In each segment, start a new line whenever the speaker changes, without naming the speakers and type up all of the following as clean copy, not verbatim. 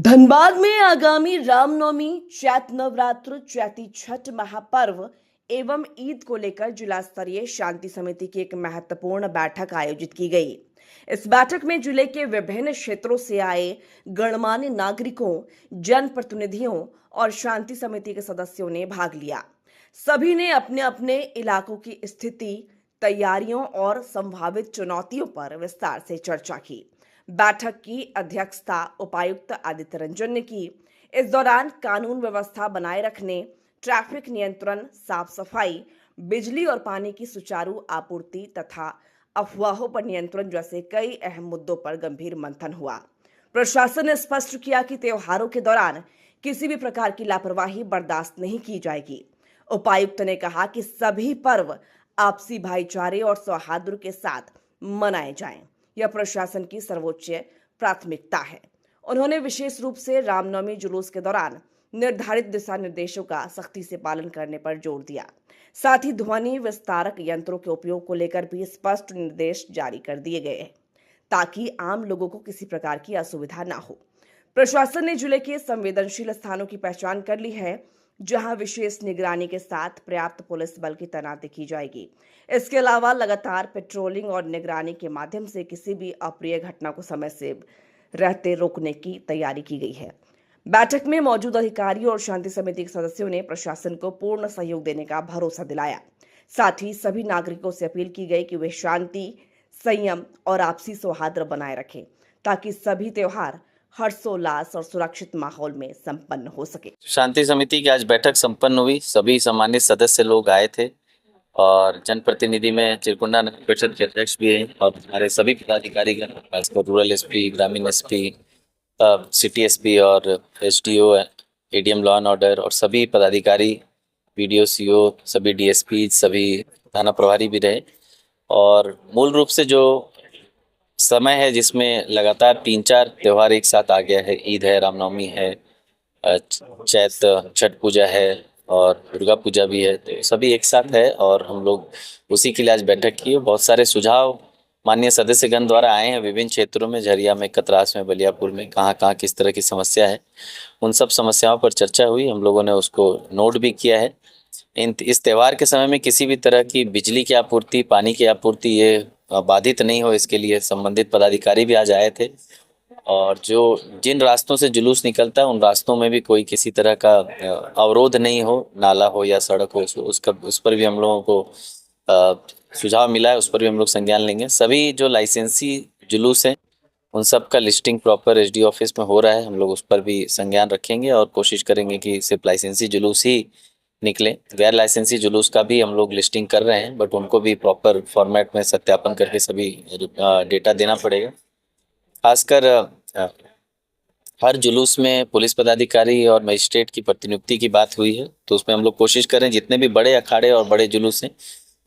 धनबाद में आगामी रामनवमी, चैत्र नवरात्र, चैती छठ महापर्व एवं ईद को लेकर जिला स्तरीय शांति समिति की एक महत्वपूर्ण बैठक आयोजित की गई। इस बैठक में जिले के विभिन्न क्षेत्रों से आए गणमान्य नागरिकों, जनप्रतिनिधियों और शांति समिति के सदस्यों ने भाग लिया। सभी ने अपने अपने इलाकों की स्थिति, तैयारियों और संभावित चुनौतियों पर विस्तार से चर्चा की। बैठक की अध्यक्षता उपायुक्त आदित्य रंजन ने की। इस दौरान कानून व्यवस्था बनाए रखने, ट्रैफिक नियंत्रण, साफ सफाई, बिजली और पानी की सुचारू आपूर्ति तथा अफवाहों पर नियंत्रण जैसे कई अहम मुद्दों पर गंभीर मंथन हुआ। प्रशासन ने स्पष्ट किया कि त्योहारों के दौरान किसी भी प्रकार की लापरवाही बर्दाश्त नहीं की जाएगी। उपायुक्त ने कहा कि सभी पर्व आपसी भाईचारे और सौहार्द के साथ मनाए जाएं। यह प्रशासन की सर्वोच्च प्राथमिकता है। उन्होंने विशेष रूप से रामनवमी जुलूस के दौरान निर्धारित दिशा निर्देशों का सख्ती से पालन करने पर जोर दिया। साथ ही ध्वनि विस्तारक यंत्रों के उपयोग को लेकर भी स्पष्ट निर्देश जारी कर दिए गए हैं ताकि आम लोगों को किसी प्रकार की असुविधा न हो। प्रशासन ने जिले के संवेदनशील स्थानों की पहचान कर ली है, जहां विशेष निगरानी के साथ पर्याप्त पुलिस बल की तैनाती की जाएगी। इसके अलावा लगातार पेट्रोलिंग और निगरानी के माध्यम से किसी भी अप्रिय घटना को समय से रहते रोकने की तैयारी की गई है। बैठक में मौजूद अधिकारियों और शांति समिति के सदस्यों ने प्रशासन को पूर्ण सहयोग देने का भरोसा दिलाया। साथ ही सभी नागरिकों से अपील की गई कि वे शांति, संयम और आपसी सौहार्द बनाए रखें ताकि सभी त्योहार हर्षोल्लास और सुरक्षित माहौल में संपन्न हो सके।
शांति समिति की आज बैठक संपन्न हुई। सभी सम्मानित सदस्य लोग आए थे और जनप्रतिनिधि में चिरकुंडा नगर परिषद के अध्यक्ष भी हैं और हमारे सभी पदाधिकारीगण, खासकर रूरल एसपी, ग्रामीण एसपी, सिटी एसपी और SDO, ADM law and order और सभी पदाधिकारी, वीडियो, सीओ, सभी डीएसपी, सभी थाना प्रभारी भी रहे। और मूल रूप से जो समय है जिसमें लगातार 3-4 त्यौहार एक साथ आ गया है, ईद है, रामनवमी है, चैत्र छठ पूजा है और दुर्गा पूजा भी है, तो सभी एक साथ है और हम लोग उसी के लिए आज बैठक की। बहुत सारे सुझाव माननीय सदस्यगण द्वारा आए हैं विभिन्न क्षेत्रों में, झरिया में, कतरास में, बलियापुर में, कहाँ किस तरह की समस्या है, उन सब समस्याओं पर चर्चा हुई। हम लोगों ने उसको नोट भी किया है। इस त्यौहार के समय में किसी भी तरह की बिजली की आपूर्ति, पानी की आपूर्ति ये बाधित नहीं हो, इसके लिए संबंधित पदाधिकारी भी आज आए थे। और जिन रास्तों से जुलूस निकलता है उन रास्तों में भी कोई किसी तरह का अवरोध नहीं हो, नाला हो या सड़क हो, उस पर भी हम लोगों को सुझाव मिला है, उस पर भी हम लोग संज्ञान लेंगे। सभी जो लाइसेंसी जुलूस हैं उन सब का लिस्टिंग प्रॉपर एसडी ऑफिस में हो रहा है, हम लोग उस पर भी संज्ञान रखेंगे और कोशिश करेंगे कि सिर्फ लाइसेंसी जुलूस ही निकले। गैर लाइसेंसी जुलूस का भी हम लोग लिस्टिंग कर रहे हैं, बट उनको भी प्रॉपर फॉर्मेट में सत्यापन करके सभी डेटा देना पड़ेगा। खासकर हर जुलूस में पुलिस पदाधिकारी और मजिस्ट्रेट की प्रतिनियुक्ति की बात हुई है, तो उसमें हम लोग कोशिश करें जितने भी बड़े अखाड़े और बड़े जुलूस हैं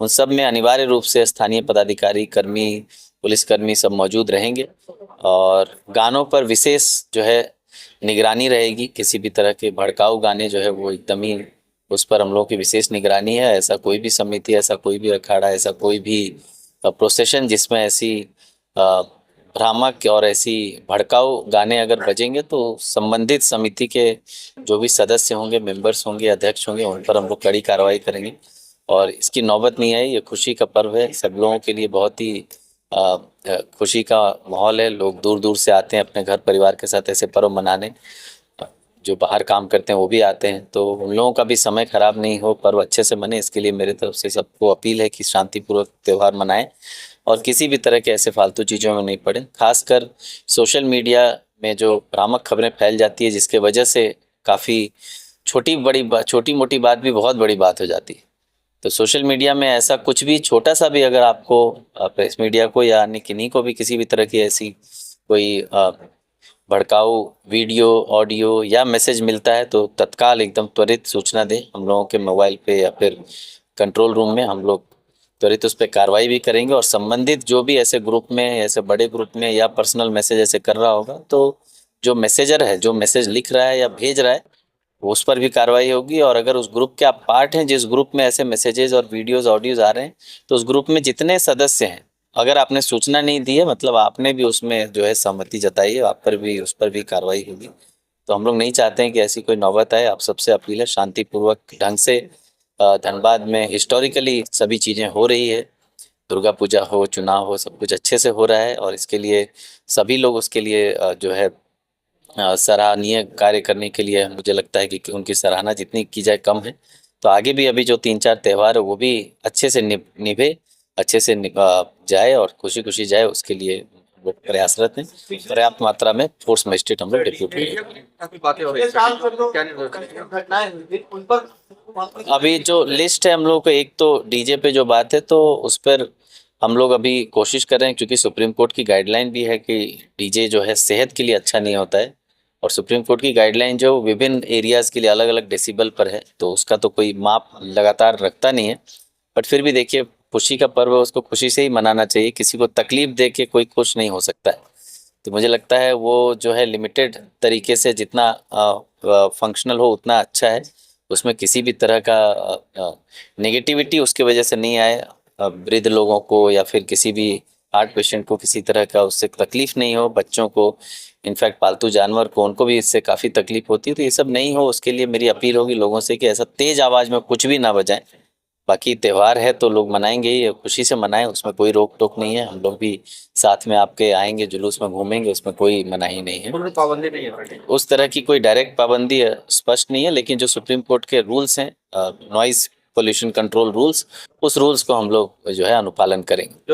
उन सब में अनिवार्य रूप से स्थानीय पदाधिकारी, कर्मी, पुलिसकर्मी सब मौजूद रहेंगे और गानों पर विशेष जो है निगरानी रहेगी। किसी भी तरह के भड़काऊ गाने जो है वो एकदम ही, उस पर हम लोगों की विशेष निगरानी है। ऐसा कोई भी समिति, ऐसा कोई भी अखाड़ा, ऐसा कोई भी प्रोसेशन जिसमें ऐसी भ्रामक और ऐसी भड़काऊ गाने अगर बजेंगे तो संबंधित समिति के जो भी सदस्य होंगे, मेंबर्स होंगे, अध्यक्ष होंगे, उन पर हम लोग कड़ी कार्रवाई करेंगे। और इसकी नौबत नहीं आई, ये खुशी का पर्व है, सब लोगों के लिए बहुत ही खुशी का माहौल है। लोग दूर दूर से आते हैं अपने घर परिवार के साथ ऐसे पर्व मनाने, जो बाहर काम करते हैं वो भी आते हैं, तो उन लोगों का भी समय खराब नहीं हो, पर्व अच्छे से बने, इसके लिए मेरे तरफ से सबको अपील है कि शांतिपूर्वक त्यौहार मनाएं और किसी भी तरह के ऐसे फालतू चीज़ों में नहीं पड़े। खासकर सोशल मीडिया में जो भ्रामक खबरें फैल जाती है जिसके वजह से काफ़ी छोटी मोटी बात भी बहुत बड़ी बात हो जाती है। तो सोशल मीडिया में ऐसा कुछ भी छोटा सा भी अगर आपको प्रेस मीडिया को या अन्य किन्हीं को भी किसी भी तरह की ऐसी कोई भड़काऊ वीडियो, ऑडियो या मैसेज मिलता है तो तत्काल एकदम त्वरित सूचना दें हम लोगों के मोबाइल पे या फिर कंट्रोल रूम में। हम लोग त्वरित उस पर कार्रवाई भी करेंगे और संबंधित जो भी ऐसे ग्रुप में, ऐसे बड़े ग्रुप में या पर्सनल मैसेज ऐसे कर रहा होगा तो जो मैसेजर है, जो मैसेज लिख रहा है या भेज रहा है, उस पर भी कार्रवाई होगी। और अगर उस ग्रुप के आप पार्ट हैं, जिस ग्रुप में ऐसे मैसेजेस और वीडियोस, ऑडियोज आ रहे हैं, तो उस ग्रुप में जितने सदस्य हैं, अगर आपने सूचना नहीं दी है मतलब आपने भी उसमें जो है सहमति जताई है, आप पर भी, उस पर भी कार्रवाई होगी। तो हम लोग नहीं चाहते हैं कि ऐसी कोई नौबत आए। आप सबसे अपील है शांतिपूर्वक ढंग से धनबाद में हिस्टोरिकली सभी चीज़ें हो रही है, दुर्गा पूजा हो, चुनाव हो, सब कुछ अच्छे से हो रहा है और इसके लिए सभी लोग उसके लिए जो है सराहनीय कार्य करने के लिए मुझे लगता है कि उनकी सराहना जितनी की जाए कम है। तो आगे भी अभी जो 3-4 त्यौहार है वो भी अच्छे से निभे, अच्छे से जाए और खुशी खुशी जाए, उसके लिए हम लोग प्रयासरत हैं। पर्याप्त मात्रा में फोर्स मजिस्ट्रेट हम लोग डिप्यूट करेंगे।
काफी बातें हो रही हैं, क्या नहीं घटनाएं हुई उन पर
अभी जो लिस्ट है हम लोग को, एक तो डीजे पे जो बात है तो उस पर हम लोग अभी कोशिश कर रहे हैं, क्योंकि सुप्रीम कोर्ट की गाइडलाइन भी है कि डीजे जो है सेहत के लिए अच्छा नहीं होता है और सुप्रीम कोर्ट की गाइडलाइन जो विभिन्न एरियाज़ के लिए अलग अलग डेसिबल पर है, तो उसका तो कोई माप लगातार रखता नहीं है। बट फिर भी देखिए, खुशी का पर्व है, उसको खुशी से ही मनाना चाहिए। किसी को तकलीफ दे के कोई खुश नहीं हो सकता है। तो मुझे लगता है वो जो है लिमिटेड तरीके से जितना फंक्शनल हो उतना अच्छा है, उसमें किसी भी तरह का नेगेटिविटी उसके वजह से नहीं आए। वृद्ध लोगों को या फिर किसी भी हार्ट पेशेंट को किसी तरह का उससे तकलीफ नहीं हो, बच्चों को, इनफैक्ट पालतू जानवर को, उनको भी इससे काफ़ी तकलीफ होती है। तो ये सब नहीं हो, उसके लिए मेरी अपील होगी लोगों से कि ऐसा तेज आवाज़ में कुछ भी ना बजाएं। बाकी त्यौहार है तो लोग मनाएंगे ही, खुशी से मनाएं, उसमें कोई रोक टोक नहीं है। हम लोग भी साथ में आपके आएंगे, जुलूस में घूमेंगे, उसमें कोई मनाही नहीं है।
कोई पाबंदी नहीं है।
उस तरह की कोई डायरेक्ट पाबंदी स्पष्ट नहीं है, लेकिन जो सुप्रीम कोर्ट के रूल्स हैं, नॉइज पोल्यूशन कंट्रोल रूल्स, उस रूल्स को हम लोग जो है अनुपालन करेंगे।